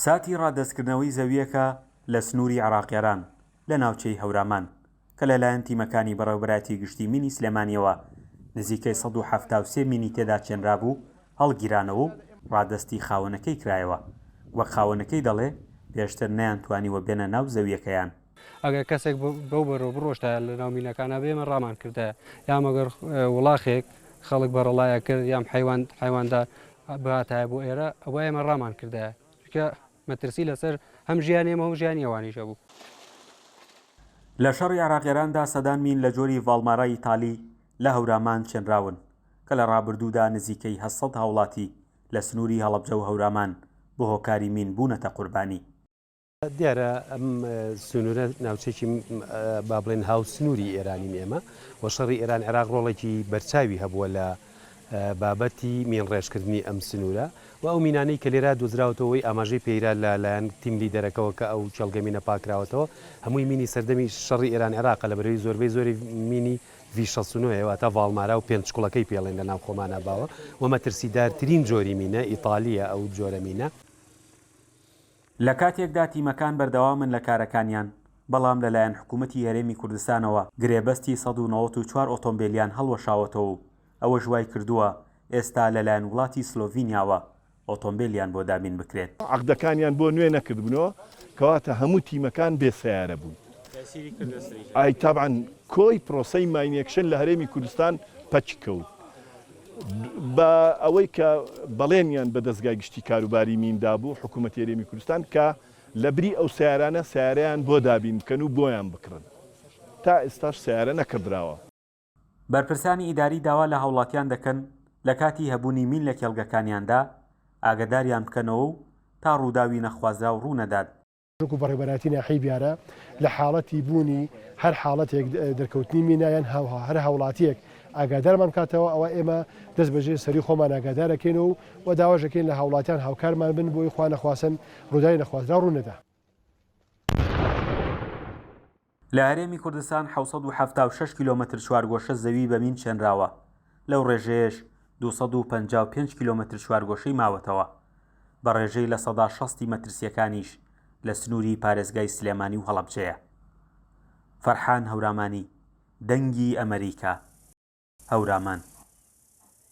ساتی ڕادەستکردنەوەی زەویەکە لە سنووری عێراقیێران لە ناوچەی هەورامان کە لەلایەن تیمەکانی بەڕێوەبەراتی گشتی مینی سلێمانیەوە نزیکەی 173 مینی تێدا چێنرا بوو هەڵگیرانەوە و ڕادەستی خاوەنەکەی کرایەوە. وەک خاوەنەکەی دەڵێ پێشتر نەیانتوانیوە بێنە ناو زەویەکەیان. ئەگەر کەسێک بەو بەرەو بڕۆشتە لە ناو مینەکانە بێمە ڕامان کردە یام ئەگەر وڵاخێک خەڵک بەڕەڵایە کرد یام حیواندا باتایە بۆ ئێرە ئەوە ئێمە ڕامان کردە کە مەترسی لەسەر هەم ژیانێمە و ژیانی ئەوانیشە بوو. لە شەڕی عێراقیێراندا سەدان مین لە جۆری ڤالمارای ئیتالی لە هەورامان چێنراون کە لە ڕابردوودا نزیکەی 800 هاوڵاتی لە سنووری هەڵەبجە و هەورامان بۆ هۆکاری مین بوونەتە قوربانی. دیارە ئەم سنوورە ناوچێکی با بڵێن هاو سنووری ئێرانی ئێمە و شەڕی ئێران عێراق ڕۆڵێکی بەرچاوی هەبووە لە بابەتی مین ڕێژکردنی ئەم سنوورە و ئەو مینانەی کە لێرە دۆزراوەتەوەی ئاماژەی پێیرا لەلایەن تیم لیدەرەکەەوە کە ئەو چەڵگەمینە پاکراوەتەوە هەمووی مینی سەردەمی شەڕی ئێران عێراق لە بەرەوەی زۆری مینی V69 تا ڤالمارا و پێنج کوڵەکەی پێڵێن لە ناو خۆمانە باوە و مەترسیدارترین جۆری مینە ئیتالیە ئەو جۆرە مینە. لە کاتێکدا تیمەکان بەردەوامن لە کارەکانیان بەڵام لەلایەن حکوومەتی هەرێمی کوردستانەوە گرێبەستی 194 ئۆتۆمبیلیان هەڵوەشاوەتەوە و ئەوە ژوای کردووە ئێستا لەلایەن وڵاتی سلۆڤینیاوە ئۆتۆمبیلیان بۆ دابین بکرێت. عەقدەکانیان بۆ نوێ نەکردبوونەوە کەواتە هەموو تیمەکان بێسەیارە بوون. ئای تابعاً کۆی پرۆسەی ماینێکشن لە هەرێمی کوردستان پەچ کەوت بە ئەوەی کە بەڵێنیان بە دەستگای گشتی کاروباری میندا بوو حکوومەتی هەرێمی کوردستان کە لە بری ئەو سیارانە سیارەیان بۆ دابین بکەن و بۆیان بکڕن تا ئێستاش سیارە نەکردراوە. بەرپرسانی ئیداری داوا لە هاوڵاتیان دەکەن لە کاتی هەبوونی مین لە کێڵگەکانیاندا ئاگداریان بکەنەوە و تا ڕووداوی نەخوازرا و ڕوونەدات. ڕوک و بەڕێبەراتی ناحی بیارە لە حاڵەتی بوونی هەر حاڵەتێک دەرکەوتنی مینایەن هەر هاوڵاتیەک ئاگادارمان کاتەوە ئەوە ئێمە دەست بەجێ سەری خۆمان ئاگادارەکەین و داواژەکەین لە هاوڵاتیان هاوکارمان بن بۆی خوا نەخواسن ڕووداوی نەخوازرا ڕوونەدا. لە هەرێمی کوردستان 776 کیلۆمەتر چوارگۆشە زەوی بە مین چێنراوە. لەو ڕێژەیەش 255 کیلۆمەتر چوارگۆشەی ماوەتەوە بە ڕێژەی لە 160 مەترسیەکانیش لە سنووری پارێزگای سلێمانی و هەڵەبجەیە. فەرحان هەورامانی، دەنگی ئەمەریکا، هەورامان.